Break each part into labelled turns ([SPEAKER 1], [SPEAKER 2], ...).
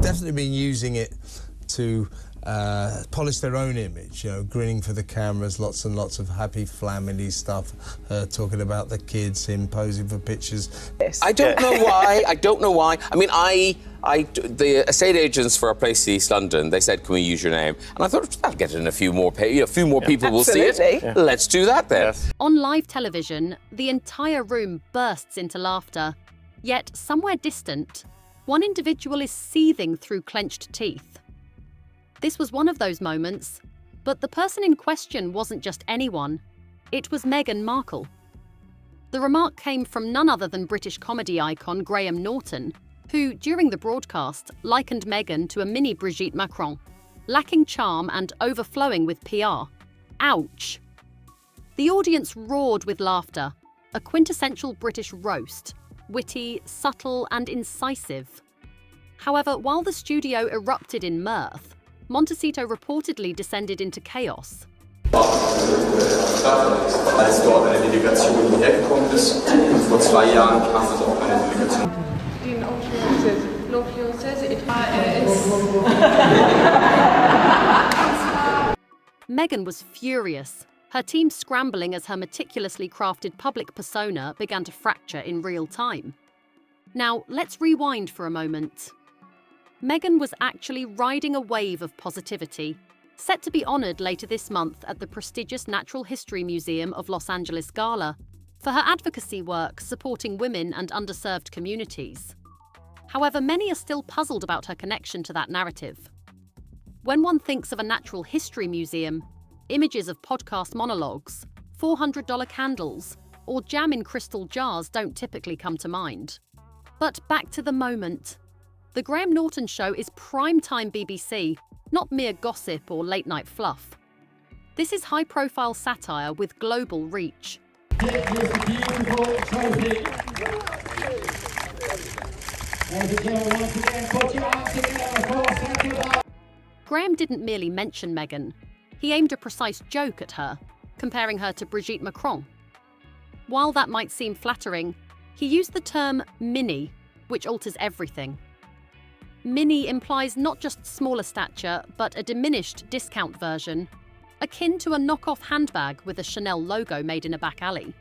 [SPEAKER 1] definitely been using it to polish their own image, you know, grinning for the cameras, lots and lots of happy family stuff, talking about the kids, him posing for pictures.
[SPEAKER 2] I don't know why. I don't know why. I mean, the estate agents for our place in East London, they said, "Can we use your name?" And I thought that'll get in a few more people will see it. Yeah. Let's do that then. Yes.
[SPEAKER 3] On live television, the entire room bursts into laughter. Yet somewhere distant, one individual is seething through clenched teeth. This was one of those moments, but the person in question wasn't just anyone. It was Meghan Markle. The remark came from none other than British comedy icon Graham Norton, who, during the broadcast, likened Meghan to a mini Brigitte Macron, lacking charm and overflowing with PR. Ouch! The audience roared with laughter, a quintessential British roast, witty, subtle, and incisive. However, while the studio erupted in mirth, Montecito reportedly descended into chaos.
[SPEAKER 4] Als dort eine Delegation hierher gekommen ist, vor 2 Jahren kam es auch eine Delegation.
[SPEAKER 3] Meghan was furious, her team scrambling as her meticulously crafted public persona began to fracture in real time. Now, let's rewind for a moment. Meghan was actually riding a wave of positivity, set to be honoured later this month at the prestigious Natural History Museum of Los Angeles Gala for her advocacy work supporting women and underserved communities. However, many are still puzzled about her connection to that narrative. When one thinks of a natural history museum, images of podcast monologues, $400 candles, or jam in crystal jars don't typically come to mind. But back to the moment. The Graham Norton Show is prime-time BBC, not mere gossip or late-night fluff. This is high-profile satire with global reach. Graham didn't merely mention Meghan. He aimed a precise joke at her, comparing her to Brigitte Macron. While that might seem flattering, he used the term mini, which alters everything. Mini implies not just smaller stature, but a diminished discount version, akin to a knockoff handbag with a Chanel logo made in a back alley.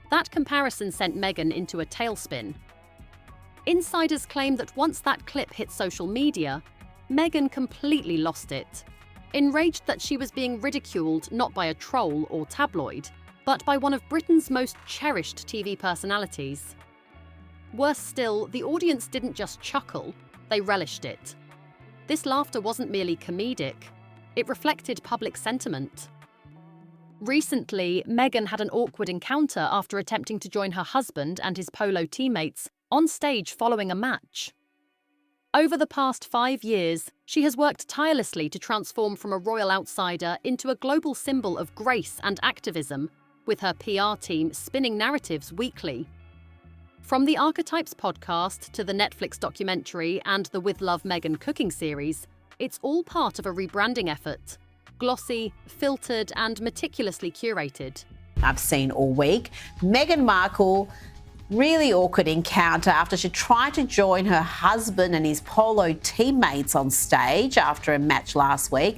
[SPEAKER 3] That comparison sent Meghan into a tailspin. Insiders claim that once that clip hit social media, Meghan completely lost it, enraged that she was being ridiculed not by a troll or tabloid, but by one of Britain's most cherished TV personalities. Worse still, the audience didn't just chuckle, they relished it. This laughter wasn't merely comedic, it reflected public sentiment. Recently, Meghan had an awkward encounter after attempting to join her husband and his polo teammates on stage following a match. Over the past 5 years, she has worked tirelessly to transform from a royal outsider into a global symbol of grace and activism, with her PR team spinning narratives weekly. From the Archetypes podcast to the Netflix documentary and the With Love Meghan cooking series, it's all part of a rebranding effort. Glossy, filtered, and meticulously curated.
[SPEAKER 5] I've seen all week. Meghan Markle, really awkward encounter after she tried to join her husband and his polo teammates on stage after a match last week.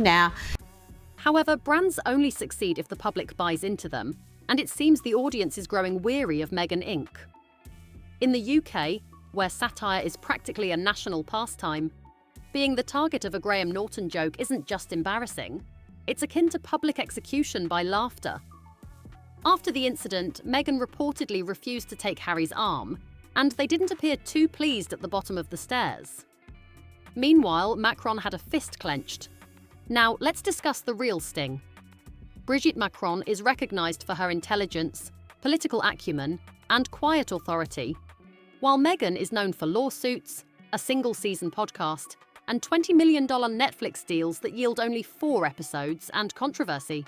[SPEAKER 3] However, brands only succeed if the public buys into them, and it seems the audience is growing weary of Meghan Inc. In the UK, where satire is practically a national pastime, being the target of a Graham Norton joke isn't just embarrassing, it's akin to public execution by laughter. After the incident, Meghan reportedly refused to take Harry's arm, and they didn't appear too pleased at the bottom of the stairs. Meanwhile, Macron had a fist clenched. Now, let's discuss the real sting. Brigitte Macron is recognised for her intelligence, political acumen, and quiet authority, while Meghan is known for lawsuits, a single-season podcast, and $20 million Netflix deals that yield only 4 episodes and controversy.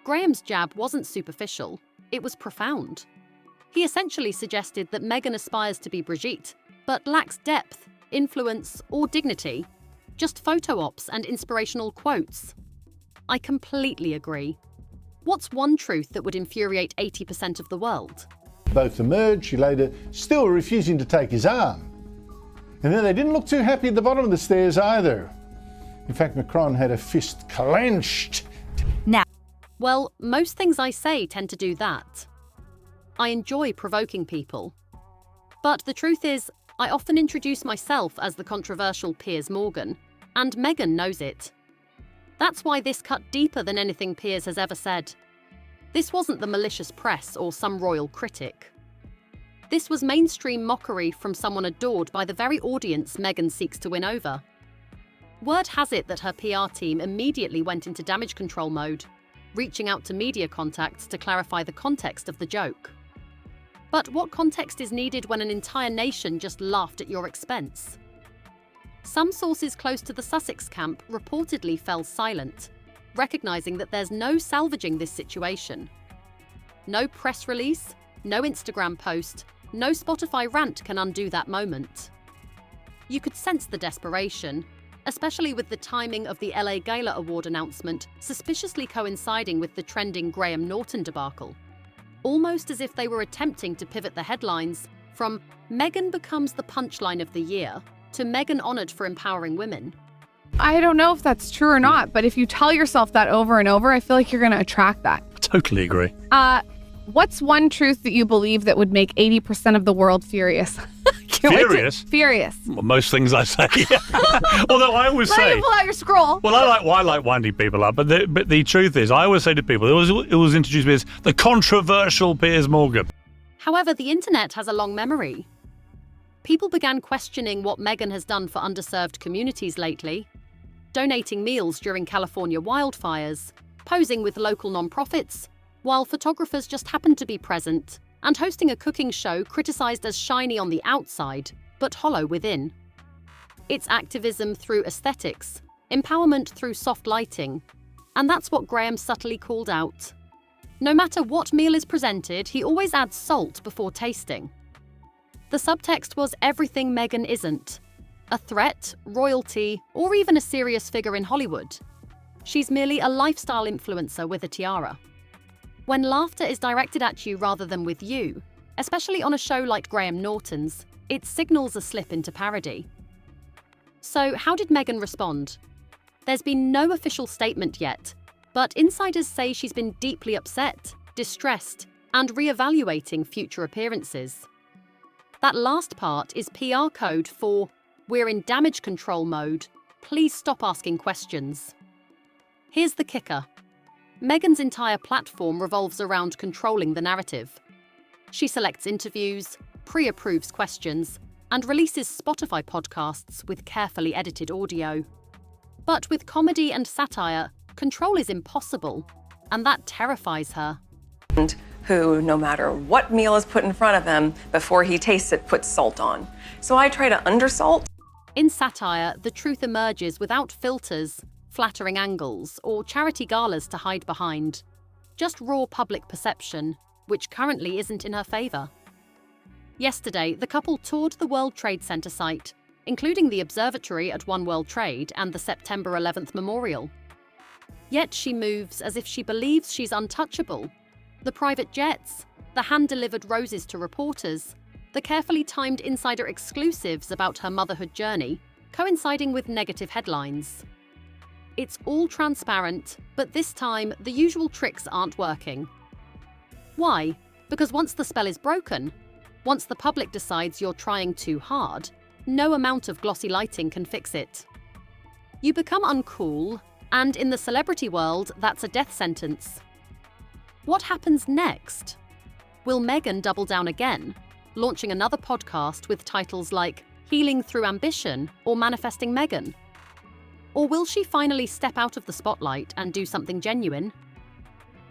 [SPEAKER 3] Graham's jab wasn't superficial, it was profound. He essentially suggested that Meghan aspires to be Brigitte, but lacks depth, influence, or dignity, just photo ops and inspirational quotes. I completely agree. What's one truth that would infuriate 80% of the world?
[SPEAKER 6] Both emerged, she later still refusing to take his arm. And then they didn't look too happy at the bottom of the stairs either. In fact, Macron had a fist clenched.
[SPEAKER 3] Well, most things I say tend to do that. I enjoy provoking people. But the truth is, I often introduce myself as the controversial Piers Morgan, and Meghan knows it. That's why this cut deeper than anything Piers has ever said. This wasn't the malicious press or some royal critic. This was mainstream mockery from someone adored by the very audience Meghan seeks to win over. Word has it that her PR team immediately went into damage control mode, reaching out to media contacts to clarify the context of the joke. But what context is needed when an entire nation just laughed at your expense? Some sources close to the Sussex camp reportedly fell silent, recognising that there's no salvaging this situation. No press release, no Instagram post, no Spotify rant can undo that moment. You could sense the desperation, especially with the timing of the LA Gala Award announcement suspiciously coinciding with the trending Graham Norton debacle. Almost as if they were attempting to pivot the headlines from Meghan becomes the punchline of the year to Meghan honoured for empowering women.
[SPEAKER 7] I don't know if that's true or not, but if you tell yourself that over and over, I feel like you're going to attract that.
[SPEAKER 8] Totally agree.
[SPEAKER 7] What's one truth that you believe that would make 80% of the world furious?
[SPEAKER 8] Furious?
[SPEAKER 7] Furious.
[SPEAKER 8] Well, most things I say. Although I always say...
[SPEAKER 7] pull out your scroll.
[SPEAKER 8] Well, I like winding people up, but the truth is, I always say to people, it was introduced me as the controversial Piers Morgan.
[SPEAKER 3] However, the internet has a long memory. People began questioning what Meghan has done for underserved communities lately, donating meals during California wildfires, posing with local nonprofits, while photographers just happened to be present, and hosting a cooking show criticised as shiny on the outside, but hollow within. It's activism through aesthetics, empowerment through soft lighting, and that's what Graham subtly called out. No matter what meal is presented, he always adds salt before tasting. The subtext was everything Meghan isn't. A threat, royalty, or even a serious figure in Hollywood. She's merely a lifestyle influencer with a tiara. When laughter is directed at you rather than with you, especially on a show like Graham Norton's, it signals a slip into parody. So how did Meghan respond? There's been no official statement yet, but insiders say she's been deeply upset, distressed, and re-evaluating future appearances. That last part is PR code for, we're in damage control mode, please stop asking questions. Here's the kicker. Meghan's entire platform revolves around controlling the narrative. She selects interviews, pre-approves questions, and releases Spotify podcasts with carefully edited audio. But with comedy and satire, control is impossible, and that terrifies her.
[SPEAKER 9] Who, no matter what meal is put in front of him, before he tastes it, puts salt on. So I try to undersalt.
[SPEAKER 3] In satire, the truth emerges without filters, flattering angles, or charity galas to hide behind. Just raw public perception, which currently isn't in her favour. Yesterday, the couple toured the World Trade Center site, including the observatory at One World Trade and the September 11th Memorial. Yet she moves as if she believes she's untouchable. The private jets, the hand-delivered roses to reporters, the carefully timed insider exclusives about her motherhood journey, coinciding with negative headlines. It's all transparent, but this time the usual tricks aren't working. Why? Because once the spell is broken, once the public decides you're trying too hard, no amount of glossy lighting can fix it. You become uncool, and in the celebrity world, that's a death sentence. What happens next? Will Meghan double down again, launching another podcast with titles like Healing Through Ambition or Manifesting Meghan? Or will she finally step out of the spotlight and do something genuine?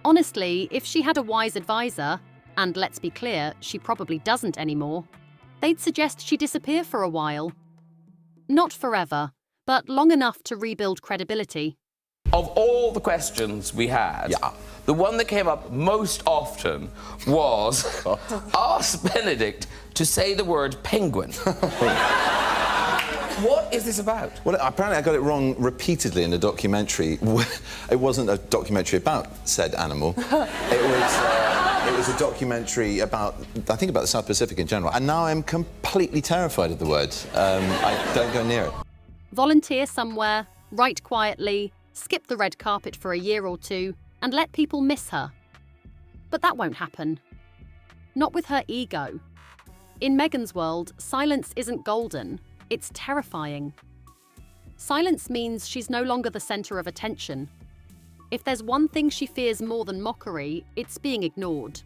[SPEAKER 3] Honestly, if she had a wise advisor, and let's be clear, she probably doesn't anymore, they'd suggest she disappear for a while. Not forever, but long enough to rebuild credibility.
[SPEAKER 2] Of all the questions we had, the one that came up most often was, ask Benedict to say the word penguin. What is this about?
[SPEAKER 10] Well, apparently I got it wrong repeatedly in a documentary. It wasn't a documentary about said animal. It was... It was a documentary about, I think, about the South Pacific in general. And now I'm completely terrified of the words. I don't go near it.
[SPEAKER 3] Volunteer somewhere, write quietly, skip the red carpet for a year or two, and let people miss her. But that won't happen. Not with her ego. In Meghan's world, silence isn't golden, it's terrifying. Silence means she's no longer the centre of attention. If there's one thing she fears more than mockery, it's being ignored.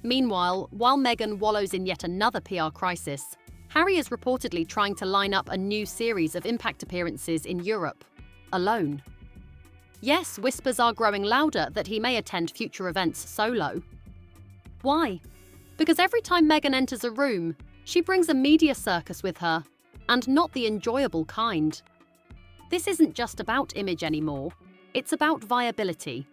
[SPEAKER 3] Meanwhile, while Meghan wallows in yet another PR crisis, Harry is reportedly trying to line up a new series of Impact appearances in Europe, alone. Yes, whispers are growing louder that he may attend future events solo. Why? Because every time Meghan enters a room, she brings a media circus with her, and not the enjoyable kind. This isn't just about image anymore, it's about viability.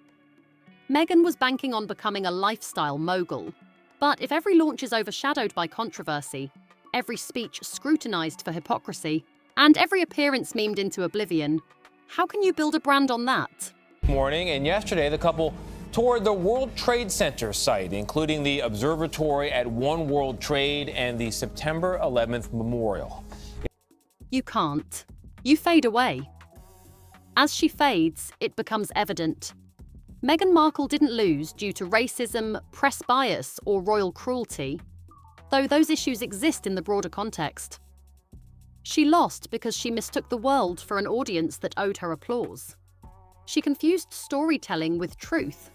[SPEAKER 3] Meghan was banking on becoming a lifestyle mogul, but if every launch is overshadowed by controversy, every speech scrutinised for hypocrisy, and every appearance memed into oblivion, how can you build a brand on that?
[SPEAKER 11] Morning, and yesterday the couple toured the World Trade Center site, including the observatory at One World Trade and the September 11th Memorial.
[SPEAKER 3] You can't. You fade away. As she fades, it becomes evident. Meghan Markle didn't lose due to racism, press bias, or royal cruelty, though those issues exist in the broader context. She lost because she mistook the world for an audience that owed her applause. She confused storytelling with truth.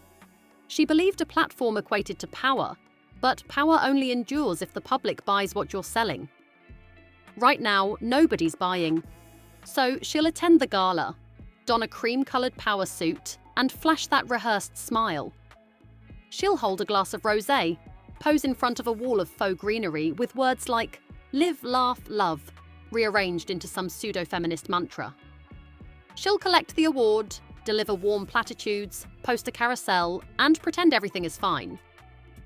[SPEAKER 3] She believed a platform equated to power, but power only endures if the public buys what you're selling. Right now, nobody's buying. So she'll attend the gala, don a cream-coloured power suit, and flash that rehearsed smile. She'll hold a glass of rosé, pose in front of a wall of faux greenery with words like live, laugh, love, rearranged into some pseudo-feminist mantra. She'll collect the award, deliver warm platitudes, post a carousel, and pretend everything is fine.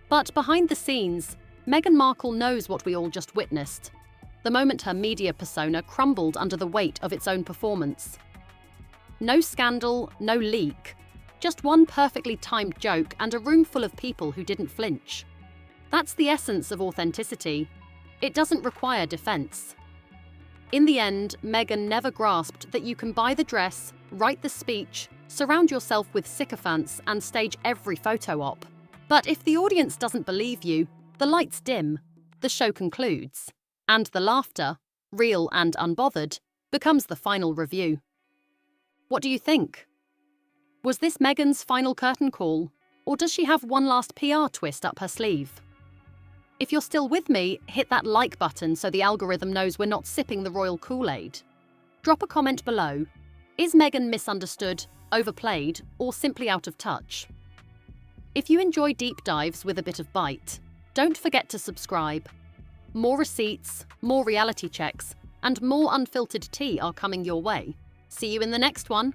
[SPEAKER 3] But behind the scenes, Meghan Markle knows what we all just witnessed. The moment her media persona crumbled under the weight of its own performance. No scandal, no leak, just one perfectly timed joke and a room full of people who didn't flinch. That's the essence of authenticity. It doesn't require defense. In the end, Meghan never grasped that you can buy the dress, write the speech, surround yourself with sycophants, and stage every photo op. But if the audience doesn't believe you, the lights dim, the show concludes, and the laughter, real and unbothered, becomes the final review. What do you think? Was this Meghan's final curtain call, or does she have one last PR twist up her sleeve? If you're still with me, hit that like button so the algorithm knows we're not sipping the royal Kool-Aid. Drop a comment below. Is Meghan misunderstood, overplayed, or simply out of touch? If you enjoy deep dives with a bit of bite, don't forget to subscribe. More receipts, more reality checks, and more unfiltered tea are coming your way. See you in the next one.